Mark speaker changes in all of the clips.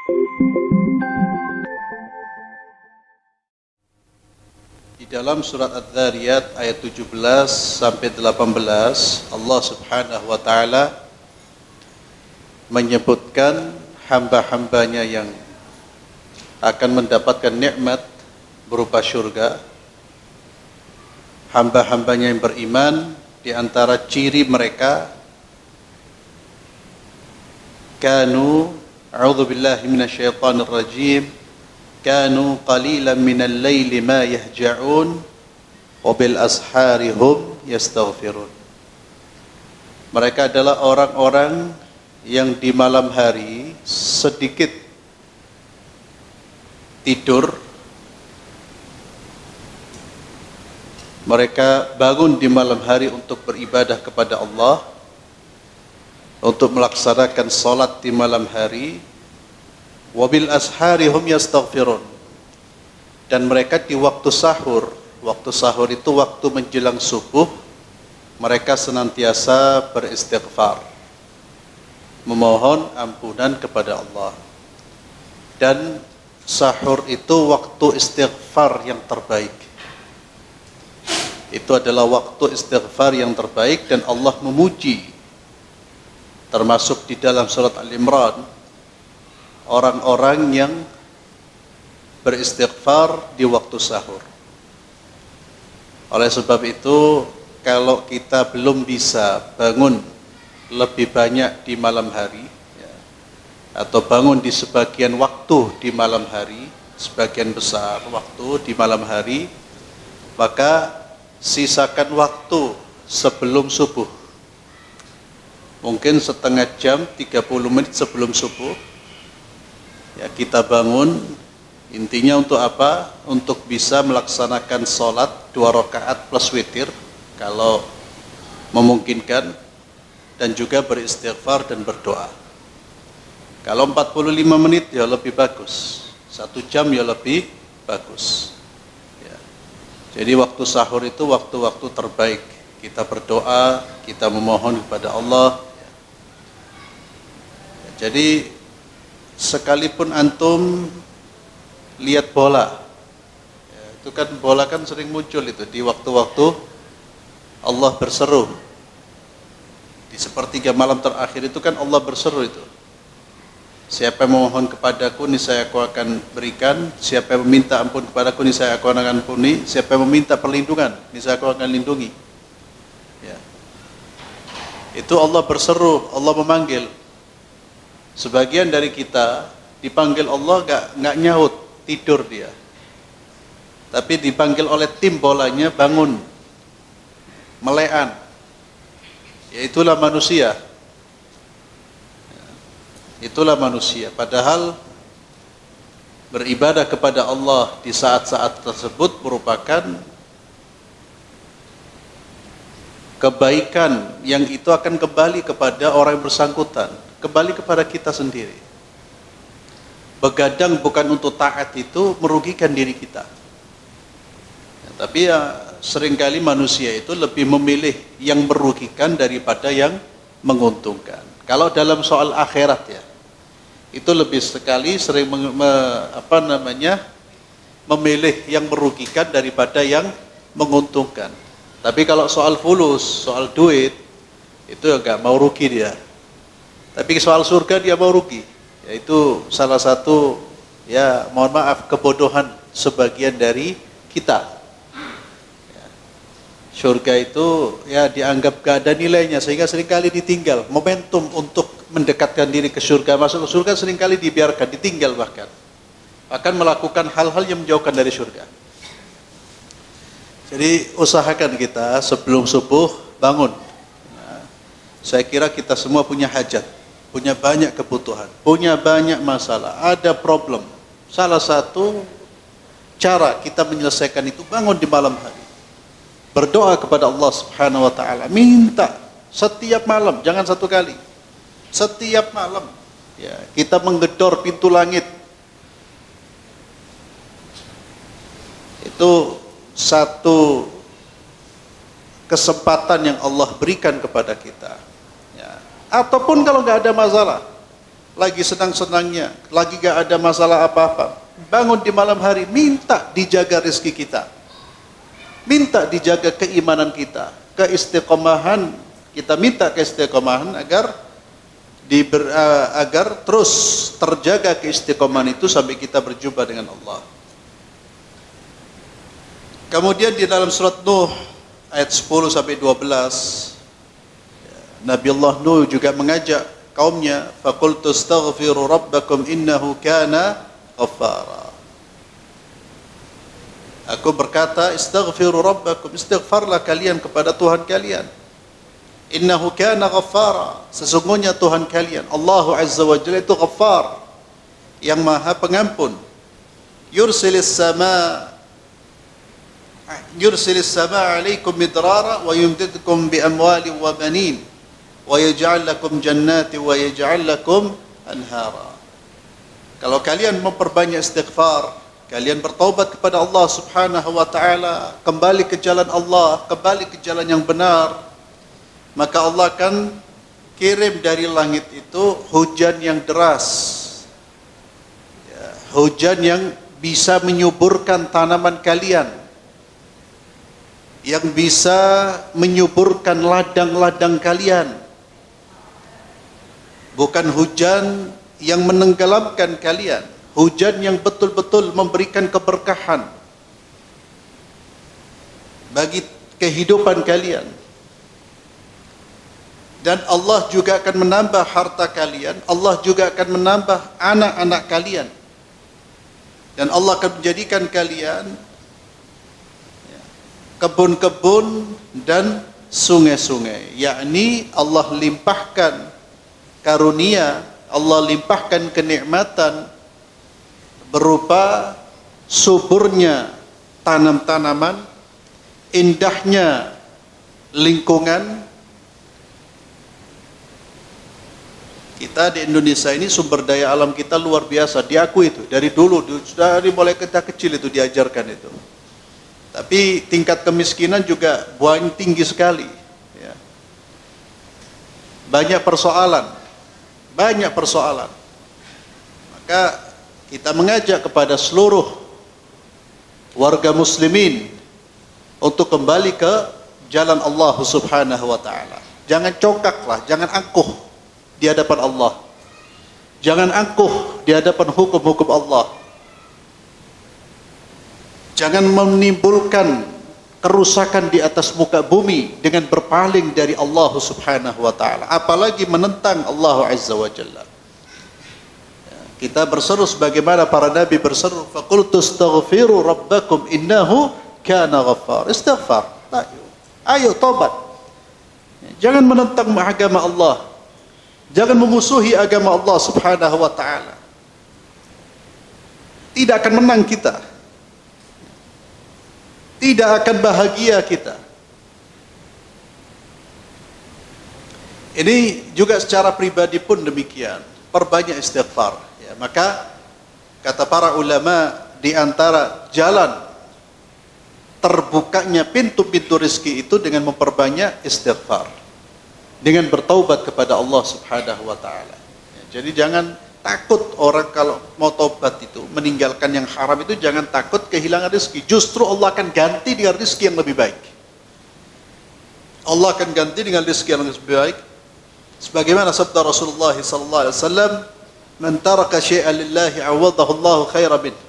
Speaker 1: Di dalam surat Adz-Dzariyat ayat 17 sampai 18, Allah Subhanahu wa taala menyebutkan hamba-hambanya yang akan mendapatkan nikmat berupa syurga. Hamba-hambanya yang beriman, di antara ciri mereka kanu, a'udzubillahi minasyaitonir rajim, kanu qalilan minal laili ma yahja'un wa bil ashari hum yastaghfirun. Mereka adalah orang-orang yang di malam hari sedikit tidur. Mereka bangun di malam hari untuk beribadah kepada Allah, untuk melaksanakan salat di malam hari. Wabil ashari hum yastaghfirun. Dan mereka di waktu sahur itu waktu menjelang subuh, mereka senantiasa beristighfar, memohon ampunan kepada Allah. Dan sahur itu waktu istighfar yang terbaik. Itu adalah waktu istighfar yang terbaik, dan Allah memuji, termasuk di dalam surat Al-Imran, orang-orang yang beristighfar di waktu sahur. Oleh sebab itu, kalau kita belum bisa bangun lebih banyak di malam hari, atau bangun di sebagian waktu di malam hari, sebagian besar waktu di malam hari, maka sisakan waktu sebelum subuh. Mungkin setengah jam, 30 menit sebelum subuh, ya kita bangun. Intinya untuk apa? Untuk bisa melaksanakan sholat 2 rakaat plus witir kalau memungkinkan, dan juga beristighfar dan berdoa. Kalau 45 menit ya lebih bagus, 1 jam ya lebih bagus. Jadi waktu sahur itu waktu-waktu terbaik. Kita berdoa, kita memohon kepada Allah. Jadi sekalipun antum lihat bola, itu kan bola kan sering muncul itu di waktu-waktu Allah berseru. Di sepertiga malam terakhir itu kan Allah berseru itu. Siapa yang memohon kepadaku, niscaya aku akan berikan. Siapa yang meminta ampun kepadaku, niscaya aku akan ampuni. Siapa yang meminta perlindungan, niscaya aku akan lindungi. Ya. Itu Allah berseru, Allah memanggil. Sebagian dari kita dipanggil Allah nggak nyaut, tidur dia. Tapi dipanggil oleh tim bolanya, bangun, melean. Ya, itulah manusia. Itulah manusia. Padahal beribadah kepada Allah di saat-saat tersebut merupakan kebaikan yang itu akan kembali kepada orang yang bersangkutan, kembali kepada kita sendiri. Begadang bukan untuk taat itu merugikan diri kita. Ya, tapi ya seringkali manusia itu lebih memilih yang merugikan daripada yang menguntungkan. Kalau dalam soal akhirat ya, itu lebih sekali sering memilih yang merugikan daripada yang menguntungkan. Tapi kalau soal fulus, soal duit, itu enggak mau rugi dia. Tapi soal surga dia mau rugi. Yaitu salah satu, ya mohon maaf, kebodohan sebagian dari kita. Surga itu ya dianggap gak ada nilainya, sehingga seringkali ditinggal. Momentum untuk mendekatkan diri ke surga, masuk ke surga seringkali dibiarkan, ditinggal bahkan melakukan hal-hal yang menjauhkan dari surga. Jadi usahakan kita sebelum subuh bangun. Nah, saya kira kita semua punya hajat, punya banyak kebutuhan, punya banyak masalah, ada problem. Salah satu cara kita menyelesaikan itu bangun di malam hari. Berdoa kepada Allah Subhanahu wa taala, minta setiap malam, jangan satu kali. Setiap malam ya, kita menggedor pintu langit. Itu satu kesempatan yang Allah berikan kepada kita. Ya. Ataupun kalau nggak ada masalah, lagi senang-senangnya, lagi gak ada masalah apa-apa, bangun di malam hari, minta dijaga rezeki kita, minta dijaga keimanan kita, keistiqomahan kita, minta keistiqomahan agar agar terus terjaga keistiqomahan itu sampai kita berjumpa dengan Allah. Kemudian di dalam surat Nuh ayat 10 sampai 12, Nabi Allah Nuh juga mengajak kaumnya, faqultu astaghfiru rabbakum innahu kana ghaffara. Aku berkata, istaghfiru rabbakum, istighfarlah kalian kepada Tuhan kalian. Innahu kana ghaffara, sesungguhnya Tuhan kalian Allah Azza wa Jalla itu Ghaffar, yang Maha Pengampun. Yursilis sama 'alaikum midrara wa yumdidkum bi amwali wa banin wa yaj'al lakum jannati wa yaj'al lakum anhara. Kalau kalian memperbanyak istighfar, kalian bertaubat kepada Allah Subhanahu wa taala, kembali ke jalan Allah, kembali ke jalan yang benar, maka Allah akan kirim dari langit itu hujan yang deras, hujan yang bisa menyuburkan tanaman kalian, yang bisa menyuburkan ladang-ladang kalian. Bukan hujan yang menenggelamkan kalian, hujan yang betul-betul memberikan keberkahan bagi kehidupan kalian. Dan Allah juga akan menambah harta kalian, Allah juga akan menambah anak-anak kalian, dan Allah akan menjadikan kalian kebun-kebun dan sungai-sungai. Yakni Allah limpahkan karunia, Allah limpahkan kenikmatan berupa suburnya tanam-tanaman, indahnya lingkungan. Kita di Indonesia ini sumber daya alam kita luar biasa, diakui itu dari dulu, sudah mulai kita kecil itu diajarkan itu. Tapi tingkat kemiskinan juga tinggi sekali, ya. Banyak persoalan. Maka kita mengajak kepada seluruh warga muslimin untuk kembali ke jalan Allah Subhanahu wa taala. Jangan congkaklah, jangan angkuh di hadapan Allah. Jangan angkuh di hadapan hukum-hukum Allah. Jangan menimbulkan kerusakan di atas muka bumi dengan berpaling dari Allah Subhanahu wa taala, apalagi menentang Allah Azza wa Jalla. Kita berseru sebagaimana para nabi berseru, faqultu astaghfiru rabbakum innahu kana ghaffar. Istighfar. Ayo tobat. Jangan menentang agama Allah. Jangan memusuhi agama Allah Subhanahu wa taala. Tidak akan menang kita. Tidak akan bahagia kita. Ini juga secara pribadi pun demikian. Perbanyak istighfar. Ya, maka kata para ulama, di antara jalan terbukanya pintu-pintu rezeki itu dengan memperbanyak istighfar, dengan bertaubat kepada Allah Subhanahu wa taala. Ya, jadi jangan takut orang kalau mau taubat itu, meninggalkan yang haram itu, jangan takut kehilangan rezeki. Justru Allah akan ganti dengan rezeki yang lebih baik. Allah akan ganti dengan rezeki yang lebih baik. Sebagaimana sabda Rasulullah sallallahu alaihi wasallam, "Man taraka syai'an lillahi 'awadahu Allah khairan minhu."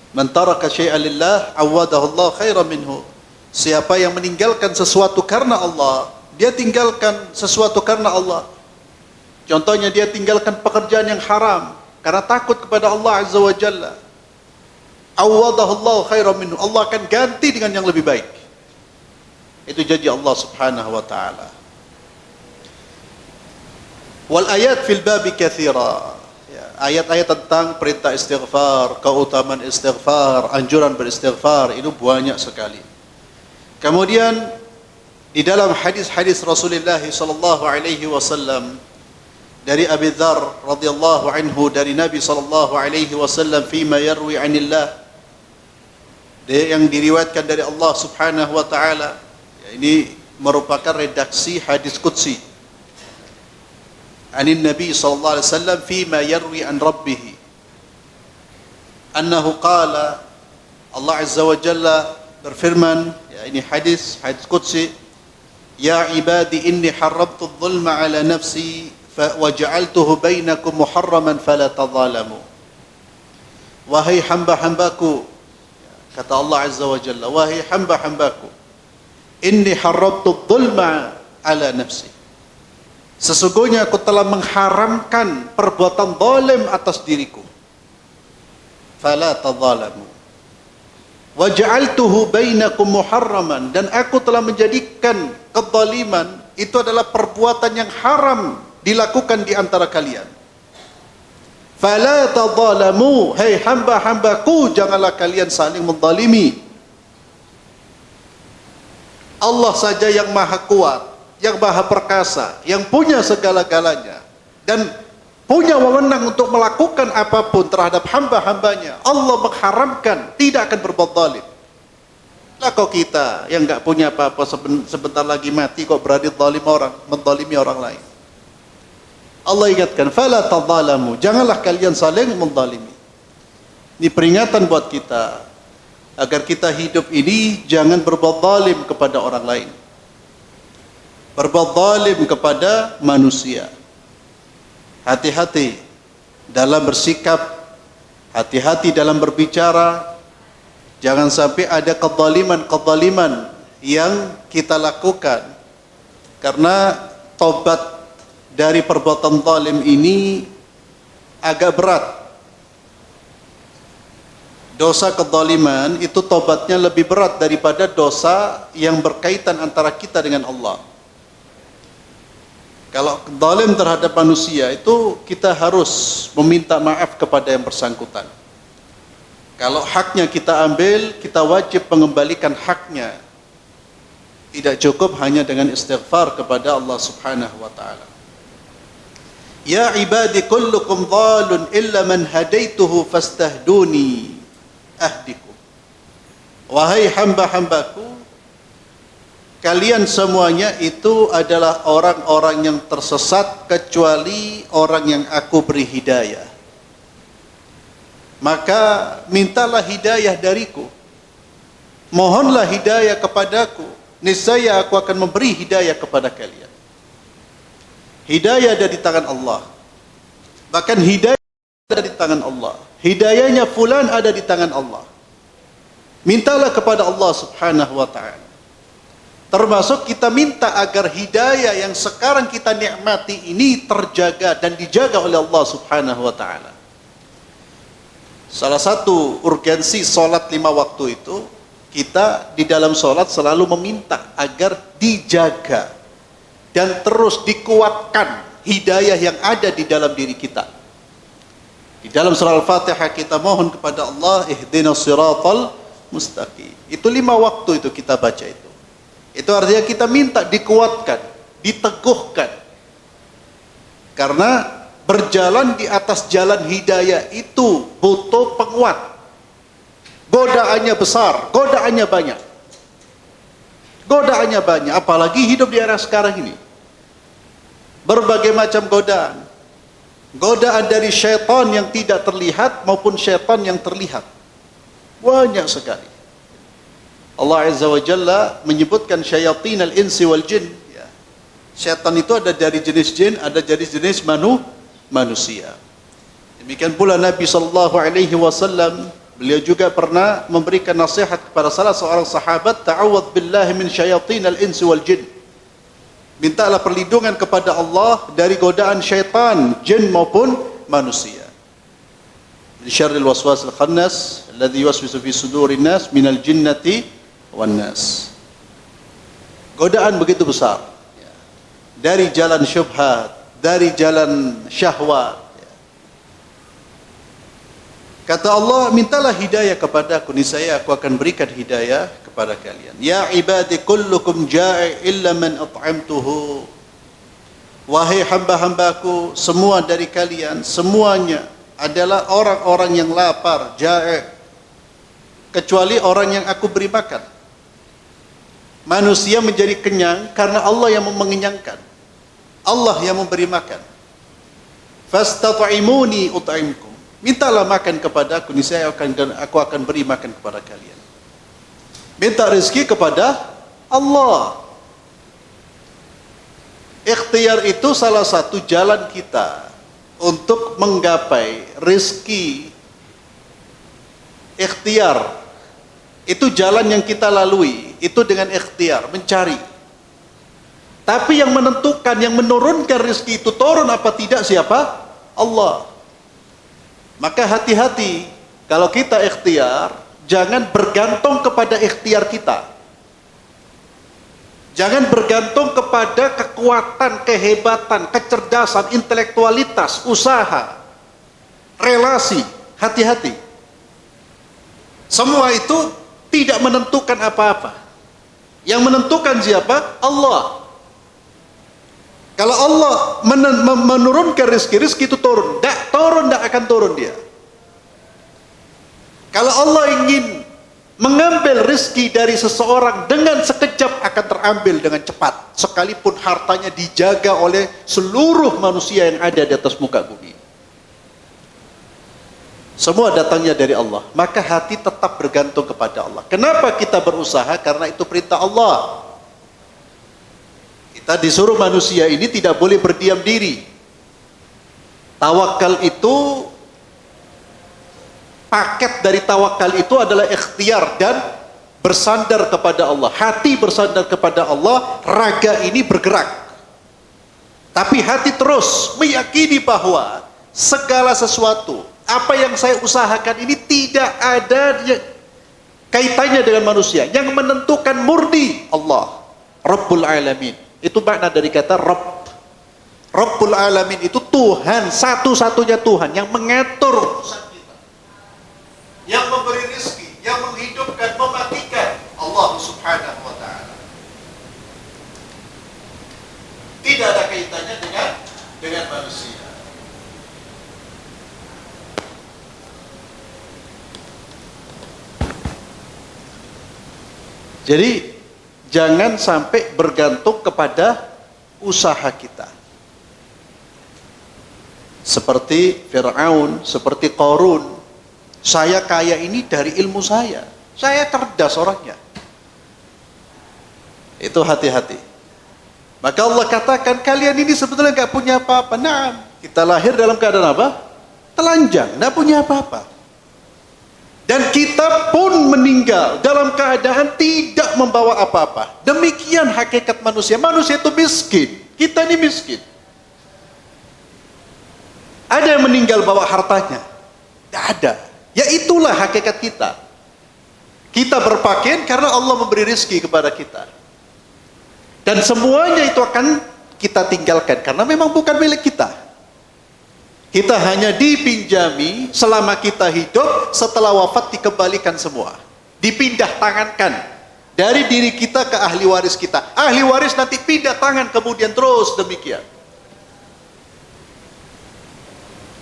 Speaker 1: Man taraka syai'an lillah 'awadahu Allah khairan minhu. Siapa yang meninggalkan sesuatu karena Allah, dia tinggalkan sesuatu karena Allah. Contohnya dia tinggalkan pekerjaan yang haram karena takut kepada Allah Azza wa Jalla. Awadahu Allah khairan minhu. Allah akan ganti dengan yang lebih baik. Itu janji Allah Subhanahu wa taala. Wal ayat fil babi katsira. Ayat-ayat tentang perintah istighfar, keutamaan istighfar, anjuran beristighfar itu banyak sekali. Kemudian di dalam hadis-hadis Rasulullah sallallahu alaihi wasallam dari Abi Dzar radhiyallahu anhu, dari Nabi sallallahu alaihi wasallam, fima yarwi anillah, yang diriwayatkan dari Allah Subhanahu wa taala. Ini merupakan redaksi hadis qudsi. anin Nabi sallallahu alaihi wasallam fima yarwi an rabbih annahu qala, Allah Azza wa Jalla berfirman, ya ini hadis qudsi, ya ibadi inni haramtu adh-dhulma ala nafsi wa ja'altuhu bainakum muharraman fala tadhalamu. Wahai hamba-hambaku, kata Allah Azza wa Jalla, wahai hamba-hambaku, inni haramtu adh-dhulma ala nafsi, sesungguhnya aku telah mengharamkan perbuatan zalim atas diriku, fala tadhalamu. Wa ja'altuhu bainakum muharraman, dan aku telah menjadikan kezaliman itu adalah perbuatan yang haram dilakukan di antara kalian. Fala tadhalamu, hai hamba-hambaku, janganlah kalian saling menzalimi. Allah saja yang maha kuat, yang maha perkasa, yang punya segala-galanya, dan punya wewenang untuk melakukan apapun terhadap hamba-hambanya. Allah mengharamkan tidak akan berbuat zalim. Lah kok kita yang enggak punya apa-apa sebentar lagi mati kok berani zalim orang, menzalimi orang lain. Allah ingatkan, fala tadzalamu, janganlah kalian saling menzalimi. Ini peringatan buat kita agar kita hidup ini jangan berbuat zalim kepada orang lain. Berbuat zalim kepada manusia. Hati-hati dalam bersikap, hati-hati dalam berbicara. Jangan sampai ada kezaliman-kezaliman yang kita lakukan, karena tobat dari perbuatan zalim ini agak berat. Dosa kezaliman itu tobatnya lebih berat daripada dosa yang berkaitan antara kita dengan Allah. Kalau zalim terhadap manusia itu kita harus meminta maaf kepada yang bersangkutan. Kalau haknya kita ambil, kita wajib mengembalikan haknya. Tidak cukup hanya dengan istighfar kepada Allah Subhanahu wa taala. Ya ibadi kullukum dhalun illa man hadaituhu fastahduni ahdikum. Wahai hamba-hambaku, kalian semuanya itu adalah orang-orang yang tersesat kecuali orang yang aku beri hidayah. Maka mintalah hidayah dariku, mohonlah hidayah kepadaku, niscaya aku akan memberi hidayah kepada kalian. Hidayah ada di tangan Allah. Bahkan hidayah ada di tangan Allah. Hidayahnya fulan ada di tangan Allah. Mintalah kepada Allah Subhanahu wa ta'ala. Termasuk kita minta agar hidayah yang sekarang kita nikmati ini terjaga dan dijaga oleh Allah Subhanahu wa ta'ala. Salah satu urgensi solat 5 waktu itu, kita di dalam solat selalu meminta agar dijaga dan terus dikuatkan hidayah yang ada di dalam diri kita. Di dalam surah Al-Fatihah kita mohon kepada Allah, ihdinas siratal mustaqim. Itu 5 waktu itu kita baca itu. Itu artinya kita minta dikuatkan, diteguhkan. Karena berjalan di atas jalan hidayah itu butuh penguat. Godaannya besar, godaannya banyak. Godaannya banyak, apalagi hidup di era sekarang ini. Berbagai macam godaan. Godaan dari syaitan yang tidak terlihat maupun syaitan yang terlihat. Banyak sekali. Allah Azza wa Jalla menyebutkan syayatin al-insi wal jin. Syaitan itu ada dari jenis jin, ada dari jenis manusia. Demikian pula Nabi sallallahu alaihi wasallam, beliau juga pernah memberikan nasihat kepada salah seorang sahabat, ta'awwadz billahi min syayatin al-insi wal jin. Mintalah perlindungan kepada Allah dari godaan syaitan, jin maupun manusia. Min syarril waswasil khannas alladhi yuwaswisu fi sudurin nas minal jinnati wan nas. Godaan begitu besar. Dari jalan syubhat, dari jalan syahwat. Kata Allah, mintalah hidayah kepadaku, niscaya aku akan berikan hidayah kepada kalian. Ya ibadi kullukum ja'i illa man at'amtuhu. Wahai hamba-hambaku, semua dari kalian, semuanya adalah orang-orang yang lapar, ja'i, kecuali orang yang aku beri makan. Manusia menjadi kenyang karena Allah yang mengenyangkan. Allah yang memberi makan. Fastat'imuni ut'imkum. Mintalah makan kepada aku, niscaya aku akan beri makan kepada kalian. Minta rezeki kepada Allah. Ikhtiar itu salah satu jalan kita untuk menggapai rezeki. Ikhtiar itu jalan yang kita lalui, itu dengan ikhtiar, mencari. Tapi yang menentukan, yang menurunkan rezeki itu turun apa tidak siapa? Allah. Maka hati-hati kalau kita ikhtiar, jangan bergantung kepada ikhtiar kita. Jangan bergantung kepada kekuatan, kehebatan, kecerdasan, intelektualitas, usaha, relasi. Hati-hati. Semua itu tidak menentukan apa-apa. Yang menentukan siapa? Allah. Kalau Allah menurunkan rezeki itu turun. Tak akan turun dia. Kalau Allah ingin mengambil rezeki dari seseorang dengan sekejap akan terambil dengan cepat. Sekalipun hartanya dijaga oleh seluruh manusia yang ada di atas muka bumi. Semua datangnya dari Allah. Maka hati tetap bergantung kepada Allah. Kenapa kita berusaha? Karena itu perintah Allah. Kita disuruh manusia ini tidak boleh berdiam diri. Tawakal itu, paket dari tawakal itu adalah ikhtiar dan bersandar kepada Allah. Hati bersandar kepada Allah, raga ini bergerak. Tapi hati terus meyakini bahwa segala sesuatu, apa yang saya usahakan ini tidak ada kaitannya dengan manusia. Yang menentukan murni Allah, Rabbul Alamin. Itu makna dari kata Rabb. Rabbul Alamin itu Tuhan, satu-satunya Tuhan yang mengatur urusan kita, yang memberi rezeki, yang menghidupkan, mematikan, Allah Subhanahu wa ta'ala. Tidak ada kaitannya dengan manusia. Jadi jangan sampai bergantung kepada usaha kita. Seperti Fir'aun, seperti Qarun. Saya kaya ini dari ilmu saya. Saya cerdas orangnya. Itu hati-hati. Maka Allah katakan, kalian ini sebetulnya gak punya apa-apa. Nah, kita lahir dalam keadaan apa? Telanjang, gak punya apa-apa. Dan kita pun meninggal dalam keadaan tidak membawa apa-apa. Demikian hakikat manusia. Manusia itu miskin. Kita ini miskin. Ada yang meninggal bawa hartanya? Tidak ada. Ya itulah hakikat kita. Kita berpakaian karena Allah memberi rezeki kepada kita. Dan semuanya itu akan kita tinggalkan karena memang bukan milik kita. Kita hanya dipinjami selama kita hidup, setelah wafat dikembalikan semua. Dipindah tangankan dari diri kita ke ahli waris kita. Ahli waris nanti pindah tangan kemudian terus demikian.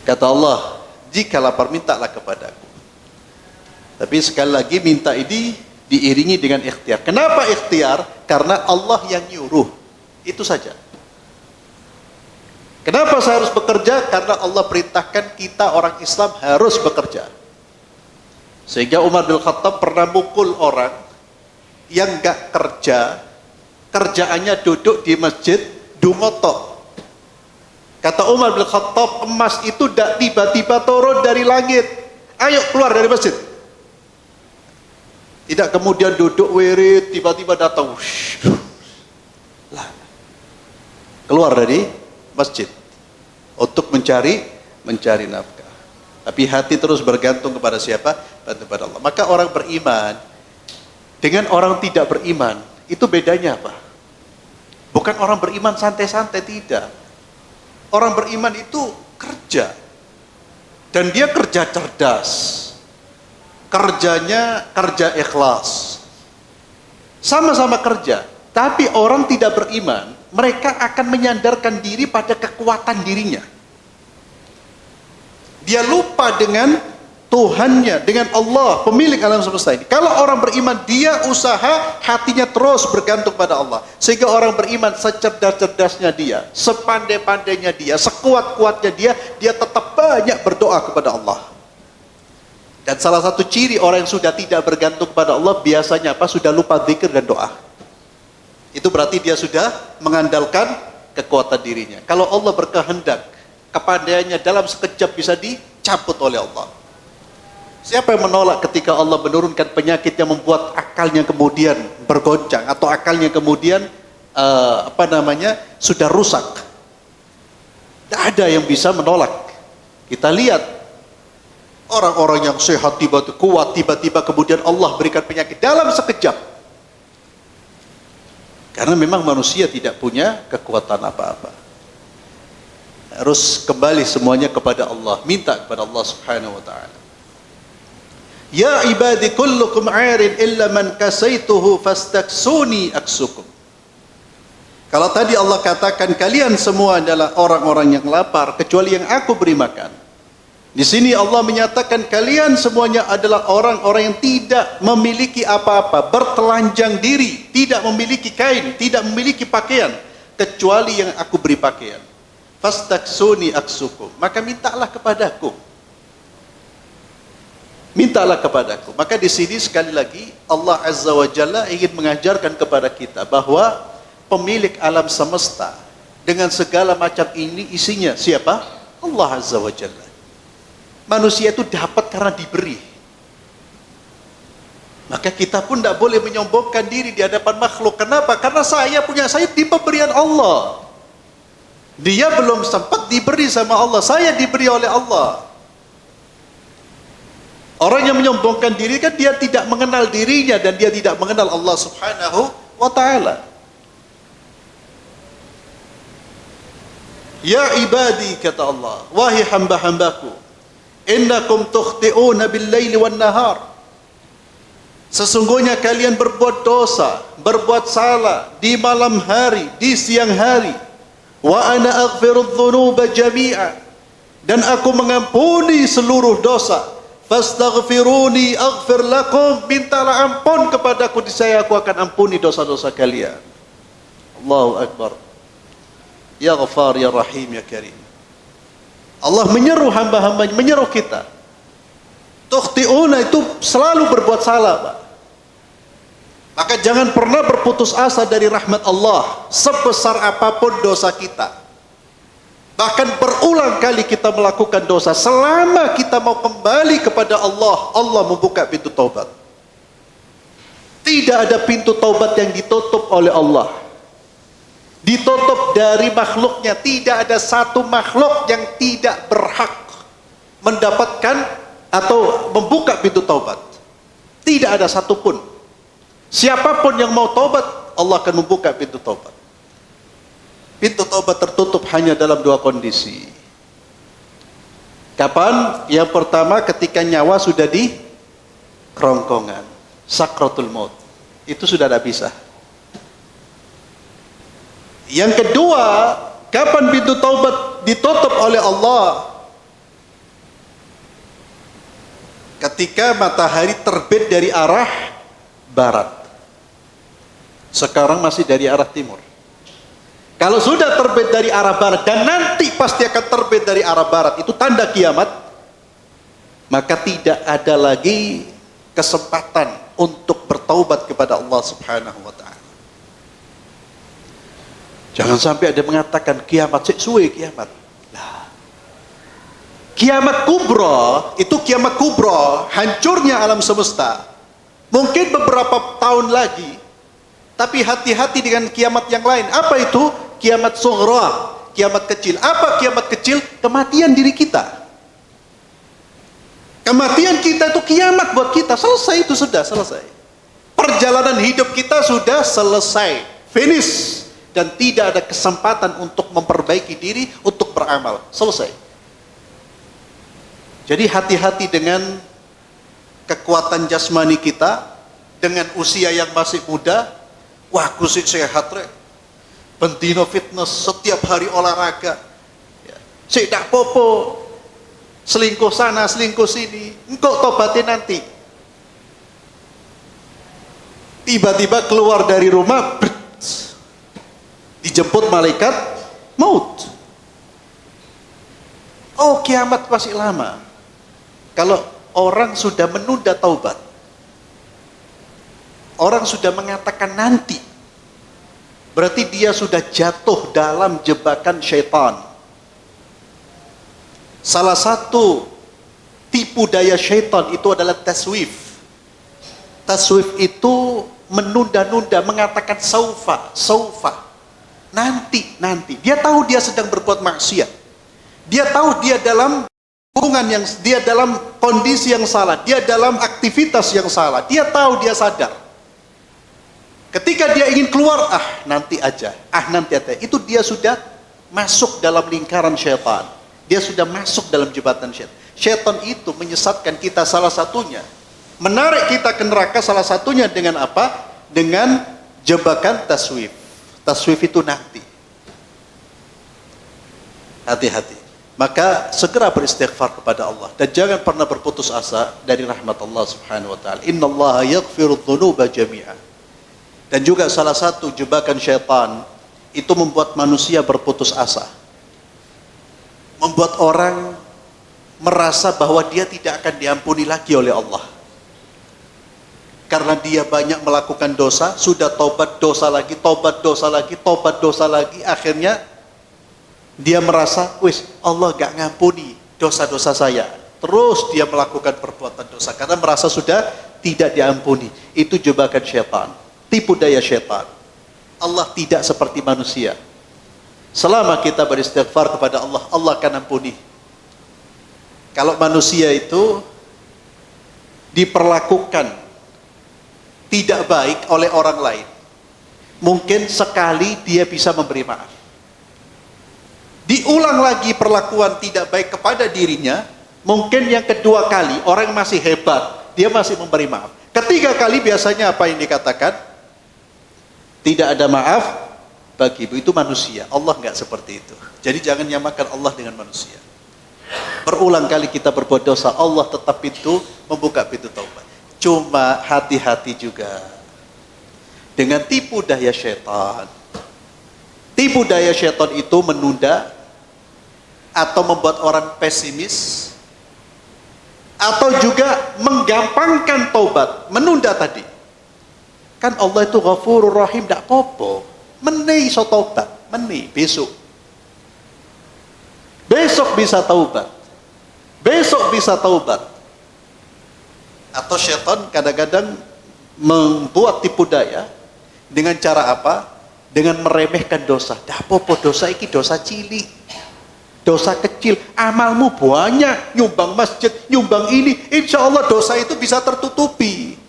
Speaker 1: Kata Allah, jika lapar mintalah kepadaku. Tapi sekali lagi minta ini diiringi dengan ikhtiar. Kenapa ikhtiar? Karena Allah yang nyuruh. Itu saja. Kenapa saya harus bekerja? Karena Allah perintahkan kita orang Islam harus bekerja. Sehingga Umar bin Khattab pernah mukul orang yang gak kerja, kerjaannya duduk di masjid, dumotok. Kata Umar bin Khattab, emas itu tidak tiba-tiba turun dari langit. Ayo keluar dari masjid. Tidak kemudian duduk wirid, tiba-tiba datang. Keluar dari masjid untuk mencari nafkah. Tapi hati terus bergantung kepada siapa? Kepada Allah. Maka orang beriman dengan orang tidak beriman itu bedanya apa? Bukan orang beriman santai-santai, tidak. Orang beriman itu kerja. Dan dia kerja cerdas. Kerjanya kerja ikhlas. Sama-sama kerja. Tapi orang tidak beriman, mereka akan menyandarkan diri pada kekuatan dirinya. Dia lupa dengan Tuhannya, dengan Allah, pemilik alam semesta ini. Kalau orang beriman, dia usaha hatinya terus bergantung pada Allah. Sehingga orang beriman secerdas-cerdasnya dia, sepandai-pandainya dia, sekuat-kuatnya dia tetap banyak berdoa kepada Allah. Dan salah satu ciri orang yang sudah tidak bergantung kepada Allah biasanya apa? Sudah lupa zikir dan doa. Itu berarti dia sudah mengandalkan kekuatan dirinya. Kalau Allah berkehendak, kepandaiannya dalam sekejap bisa dicabut oleh Allah. Siapa yang menolak ketika Allah menurunkan penyakit yang membuat akalnya kemudian bergoncang atau akalnya kemudian sudah rusak? Tidak ada yang bisa menolak. Kita lihat orang-orang yang sehat tiba-tiba kuat, tiba-tiba kemudian Allah berikan penyakit dalam sekejap. Karena memang manusia tidak punya kekuatan apa-apa. Harus kembali semuanya kepada Allah, minta kepada Allah Subhanahu wa taala. Ya ibadi kullukum 'airin illa man kasaituhu fastaksuni aksukum. Kalau tadi Allah katakan kalian semua adalah orang-orang yang lapar kecuali yang aku beri makan. Di sini Allah menyatakan kalian semuanya adalah orang-orang yang tidak memiliki apa-apa, bertelanjang diri, tidak memiliki kain, tidak memiliki pakaian kecuali yang aku beri pakaian. Fastaksuni aksukum. Maka mintalah kepadaku. Mintalah kepadaku. Maka di sini sekali lagi Allah Azza wa Jalla ingin mengajarkan kepada kita bahwa pemilik alam semesta dengan segala macam ini isinya siapa? Allah Azza wa Jalla. Manusia itu dapat karena diberi. Maka kita pun tidak boleh menyombongkan diri di hadapan makhluk. Kenapa? Karena saya di pemberian Allah. Dia belum sempat diberi sama Allah, saya diberi oleh Allah. Orang yang menyombongkan diri kan dia tidak mengenal dirinya dan dia tidak mengenal Allah Subhanahu wa taala. Ya ibadi, kata Allah, wahai hamba-hambaku, innakum tukhti'una bil-laili wan-nahar. Sesungguhnya kalian berbuat dosa, berbuat salah di malam hari, di siang hari. Wa ana aghfirudz dzunuba jami'a. Dan aku mengampuni seluruh dosa. Fastaghfiruni aghfir lakum, mintalah ampun kepadaku niscaya aku akan ampuni dosa-dosa kalian. Allahu akbar. Ya Ghaffar ya Rahim ya Karim. Allah menyeru hamba-hambanya, menyeru kita. Tukhti'una itu selalu berbuat salah, Pak. Maka jangan pernah berputus asa dari rahmat Allah sebesar apapun dosa kita. Bahkan berulang kali kita melakukan dosa, selama kita mau kembali kepada Allah, Allah membuka pintu taubat. Tidak ada pintu taubat yang ditutup oleh Allah. Ditutup dari makhluknya. Tidak ada satu makhluk yang tidak berhak mendapatkan atau membuka pintu taubat. Tidak ada satupun. Siapapun yang mau taubat, Allah akan membuka pintu taubat. Pintu taubat tertutup hanya dalam dua kondisi. Kapan? Yang pertama ketika nyawa sudah di kerongkongan, sakratul maut. Itu sudah tidak bisa. Yang kedua, kapan pintu taubat ditutup oleh Allah? Ketika matahari terbit dari arah barat. Sekarang masih dari arah timur. Kalau sudah terbit dari arah barat dan nanti pasti akan terbit dari arah barat, itu tanda kiamat, maka tidak ada lagi kesempatan untuk bertaubat kepada Allah Subhanahu wa taala. Jangan sampai ada mengatakan kiamat suwe kiamat. Nah, kiamat kubra itu kiamat kubra, hancurnya alam semesta. Mungkin beberapa tahun lagi, tapi hati-hati dengan kiamat yang lain. Apa itu? Kiamat sughra, kiamat kecil. Apa kiamat kecil? Kematian diri kita. Kematian kita itu kiamat buat kita. Selesai, itu sudah selesai. Perjalanan hidup kita sudah selesai, finish, dan tidak ada kesempatan untuk memperbaiki diri, untuk beramal. Selesai. Jadi hati-hati dengan kekuatan jasmani kita, dengan usia yang masih muda. Wah, aku sih sehat rek. Bentino fitness, setiap hari olahraga. Saya tak popo. selingkuh sana, selingkuh sini, engkau tobatin nanti. Tiba-tiba keluar dari rumah, dijemput malaikat maut. Oh, kiamat masih lama. Kalau orang sudah menunda taubat, orang sudah mengatakan nanti, berarti dia sudah jatuh dalam jebakan syaitan. Salah satu tipu daya syaitan itu adalah taswif. Taswif itu menunda-nunda, mengatakan saufa, nanti. Dia tahu dia sedang berbuat maksiat. Dia tahu dia dalam hubungan dia dalam kondisi yang salah, dia dalam aktivitas yang salah. Dia tahu, dia sadar. Ketika dia ingin keluar, nanti aja. Itu dia sudah masuk dalam lingkaran syaitan. Dia sudah masuk dalam jebatan syaitan. Syaitan itu menyesatkan kita, salah satunya menarik kita ke neraka, salah satunya dengan apa? Dengan jebakan taswif. Taswif itu nanti. Hati-hati. Maka segera beristighfar kepada Allah dan jangan pernah berputus asa dari rahmat Allah Subhanahu wa taala. Innallaha yaghfiru dzunuba jami'a. Dan juga salah satu jebakan syaitan itu membuat manusia berputus asa. Membuat orang merasa bahwa dia tidak akan diampuni lagi oleh Allah. Karena dia banyak melakukan dosa, sudah tobat dosa lagi, akhirnya dia merasa, Allah gak ngampuni dosa-dosa saya. Terus dia melakukan perbuatan dosa karena merasa sudah tidak diampuni. Itu jebakan syaitan, tipu daya syaitan. Allah tidak seperti manusia. Selama kita beristighfar kepada Allah, Allah akan ampuni. Kalau manusia itu diperlakukan tidak baik oleh orang lain, mungkin sekali dia bisa memberi maaf. Diulang lagi perlakuan tidak baik kepada dirinya, mungkin yang kedua kali orang masih hebat, dia masih memberi maaf. Ketiga kali biasanya apa yang dikatakan? Tidak ada maaf bagimu. Itu manusia. Allah nggak seperti itu. Jadi jangan nyamakan Allah dengan manusia. Berulang kali kita berbuat dosa, Allah tetap membuka pintu taubat. Cuma hati-hati juga dengan tipu daya syaitan. Tipu daya syaitan itu menunda atau membuat orang pesimis, atau juga menggampangkan taubat, menunda tadi. Kan Allah itu Ghafurur Rahim, tidak apa-apa. Meni iso taubat, besok. Besok bisa taubat. Atau syaitan kadang-kadang membuat tipu daya dengan cara apa? Dengan meremehkan dosa. Dah apa-apa dosa iki dosa cilik. Dosa kecil, amalmu banyak, nyumbang masjid, nyumbang ini, insya Allah dosa itu bisa tertutupi.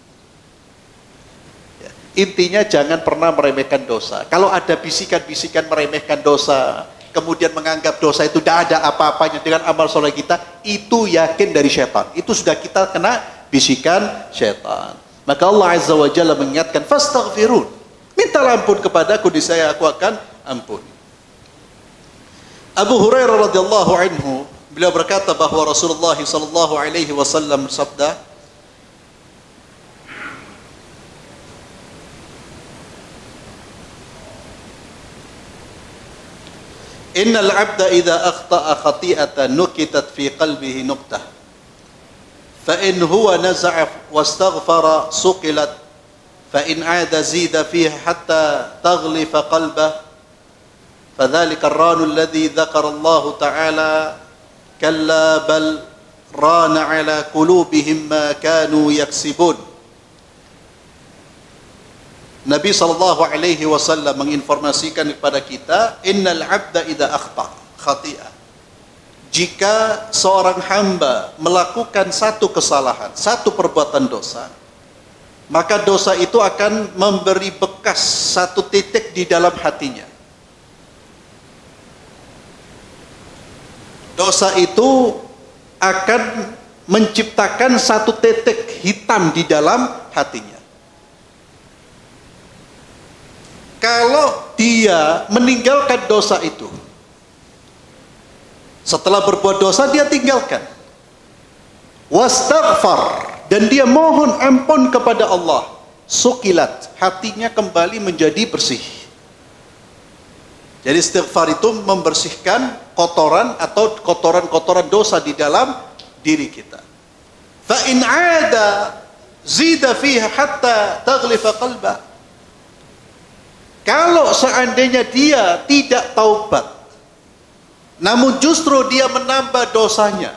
Speaker 1: Intinya jangan pernah meremehkan dosa. Kalau ada bisikan-bisikan meremehkan dosa, kemudian menganggap dosa itu tidak ada apa-apanya dengan amal soleh kita, itu yakin dari syaitan. Itu sudah kita kena bisikan syaitan. Maka Allah Azza wa Jalla mengingatkan, fastaghfirun, mintalah ampun kepadaku, niscaya aku akan ampun. Abu Hurairah radhiyallahu anhu, beliau berkata bahwa Rasulullah sallallahu alaihi wasallam bersabda, Innal 'abda idza akhta'a khati'atan nukitat fi qalbihi nuqtah fa in huwa naza'a wastaghfara suqilat fa in 'ada zida fiha hatta taghlifa qalbah fadzalika ar-ranu alladhi dzakara Allah ta'ala kalla bal rana 'ala qulubihim ma kanu yaksibun. Nabi sallallahu alaihi wasallam menginformasikan kepada kita, innal 'abda idza akhta khati'ah. Jika seorang hamba melakukan satu kesalahan, satu perbuatan dosa, maka dosa itu akan memberi bekas satu titik di dalam hatinya. Dosa itu akan menciptakan satu titik hitam di dalam hatinya. Kalau dia meninggalkan dosa itu, setelah berbuat dosa dia tinggalkan, wastaghfar, dan dia mohon ampun kepada Allah, sukilat, hatinya kembali menjadi bersih. Jadi istighfar itu membersihkan kotoran atau kotoran-kotoran dosa di dalam diri kita. Fa in 'ada zida fiha hatta taghlifa qalba. Kalau seandainya dia tidak taubat, namun justru dia menambah dosanya,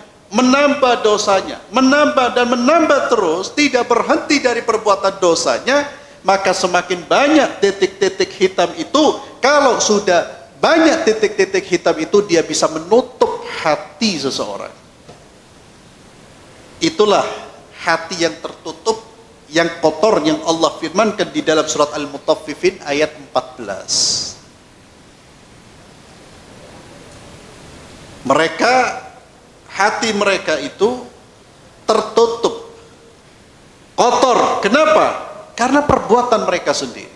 Speaker 1: menambah dan menambah terus, tidak berhenti dari perbuatan dosanya, maka semakin banyak titik-titik hitam itu. Kalau sudah banyak titik-titik hitam itu, dia bisa menutup hati seseorang. Itulah hati yang tertutup, yang kotor, yang Allah firmankan di dalam surat Al-Mutaffifin ayat 14. Hati mereka itu tertutup, kotor. Kenapa? Karena perbuatan mereka sendiri.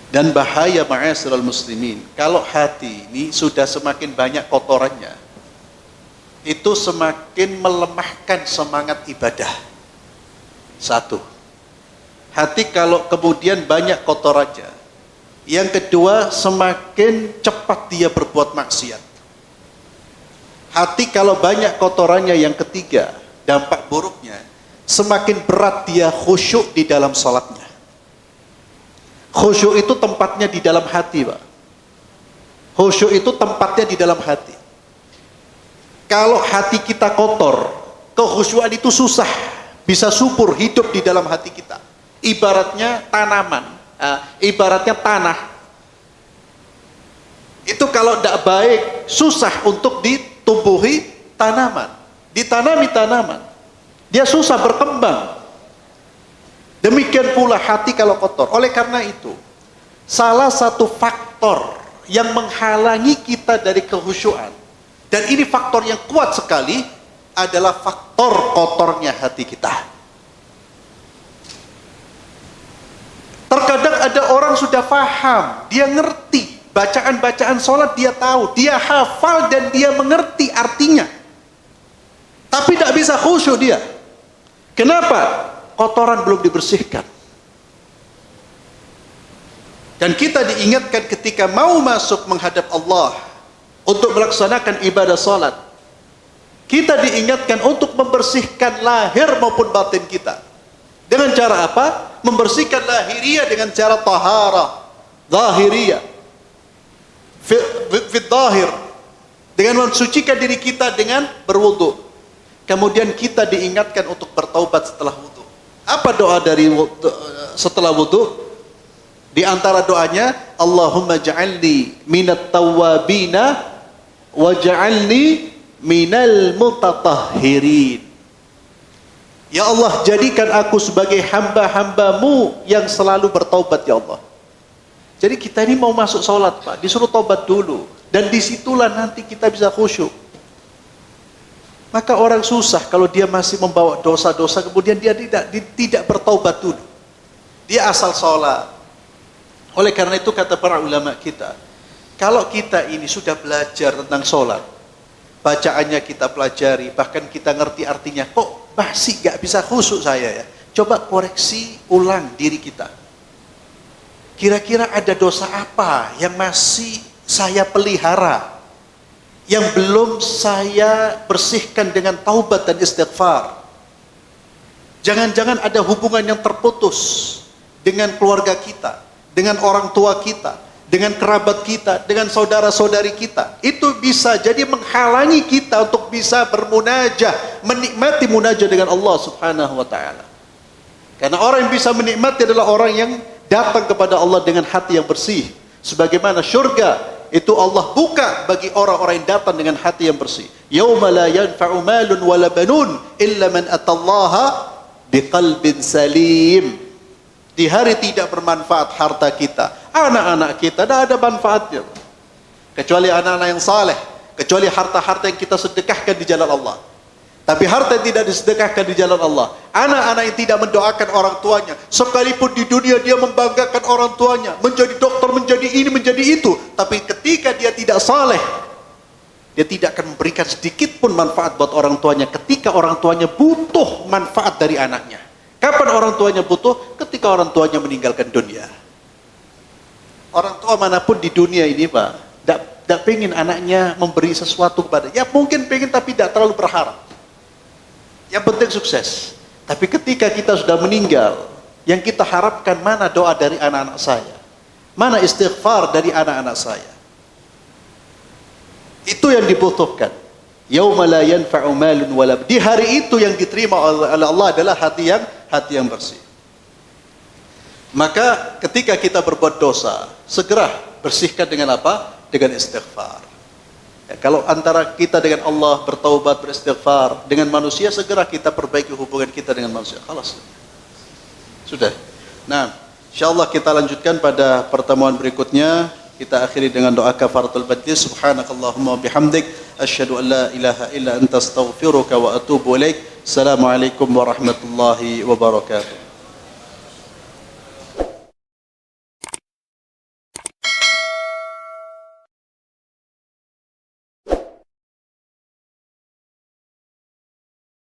Speaker 1: Dan bahaya ma'asyiral muslimin, kalau hati ini sudah semakin banyak kotorannya, itu semakin melemahkan semangat ibadah. Satu, hati kalau kemudian banyak kotorannya. Yang kedua, semakin cepat dia berbuat maksiat. Hati kalau banyak kotorannya, yang ketiga, dampak buruknya, semakin berat dia khusyuk di dalam salatnya. Khusyuk itu tempatnya di dalam hati, Pak. Khusyuk itu tempatnya di dalam hati. Kalau hati kita kotor, kekhusyuan itu susah bisa subur hidup di dalam hati kita. Ibaratnya tanaman, ibaratnya tanah. Itu kalau tidak baik, susah untuk ditumbuhi tanaman, ditanami tanaman. Dia susah berkembang. Demikian pula hati kalau kotor. Oleh karena itu, salah satu faktor yang menghalangi kita dari kekhusyuan, dan ini faktor yang kuat sekali, adalah faktor kotornya hati kita. Terkadang ada orang sudah paham, dia ngerti bacaan-bacaan sholat, dia tahu, dia hafal dan dia mengerti artinya, tapi tidak bisa khusyuk dia. Kenapa? Kotoran belum dibersihkan. Dan kita diingatkan ketika mau masuk menghadap Allah untuk melaksanakan ibadah sholat, kita diingatkan untuk membersihkan lahir maupun batin kita. Dengan cara apa? Membersihkan lahiriah dengan cara taharah zahiriyah, fit zahir, dengan mensucikan diri kita dengan berwudu. Kemudian kita diingatkan untuk bertaubat setelah wudu. Apa doa dari setelah wudu? Di antara doanya, Allahumma ja'alni minat tawwabina wa ja'alni minal mutatahhirin. Ya Allah, jadikan aku sebagai hamba-hambamu yang selalu bertaubat, ya Allah. Jadi kita ini mau masuk sholat, Pak, disuruh taubat dulu, dan disitulah nanti kita bisa khusyuk. Maka orang susah kalau dia masih membawa dosa-dosa, kemudian dia tidak bertaubat dulu. Dia asal sholat. Oleh karena itu kata para ulama kita, kalau kita ini sudah belajar tentang sholat, bacaannya kita pelajari, bahkan kita ngerti artinya, kok masih gak bisa khusyuk saya ya? Coba koreksi ulang diri kita. Kira-kira ada dosa apa yang masih saya pelihara, yang belum saya bersihkan dengan taubat dan istighfar? Jangan-jangan ada hubungan yang terputus dengan keluarga kita, dengan orang tua kita, dengan kerabat kita, dengan saudara-saudari kita. Itu bisa jadi menghalangi kita untuk bisa bermunajah, menikmati munajah dengan Allah subhanahu wa ta'ala. Karena orang yang bisa menikmati adalah orang yang datang kepada Allah dengan hati yang bersih. Sebagaimana syurga itu Allah buka bagi orang-orang yang datang dengan hati yang bersih. Yauma la yanfa'u malun wala banun illa man atallaha biqalbin salim. Di hari tidak bermanfaat harta kita, anak-anak kita, tidak ada manfaatnya, kecuali anak-anak yang saleh, kecuali harta-harta yang kita sedekahkan di jalan Allah. Tapi harta yang tidak disedekahkan di jalan Allah, anak-anak yang tidak mendoakan orang tuanya, sekalipun di dunia dia membanggakan orang tuanya, menjadi dokter, menjadi ini, menjadi itu, tapi ketika dia tidak saleh, Dia tidak akan memberikan sedikit pun manfaat buat orang tuanya ketika orang tuanya butuh manfaat dari anaknya. Kapan orang tuanya butuh? Ketika orang tuanya meninggalkan dunia. Orang tua manapun di dunia ini, Pak, tidak pengen anaknya memberi sesuatu kepada. Ya mungkin pengen tapi tidak terlalu berharap. Yang penting sukses. Tapi ketika kita sudah meninggal, yang kita harapkan mana doa dari anak-anak saya? Mana istighfar dari anak-anak saya? Itu yang dibutuhkan. Yauma la yanfa'u malun wala. Di hari itu yang diterima oleh Allah adalah hati yang bersih. Maka ketika kita berbuat dosa, segera bersihkan dengan apa? Dengan istighfar. Ya, kalau antara kita dengan Allah bertaubat, beristighfar, dengan manusia segera kita perbaiki hubungan kita dengan manusia. Khalas. Sudah. Nah, insyaallah kita lanjutkan pada pertemuan berikutnya. Kita akhiri dengan doa kafaratul majlis. Subhanakallahumma bihamdik asyhadu an la ilaha illa anta astaghfiruka wa atubu ilaik. Assalamualaikum warahmatullahi wabarakatuh.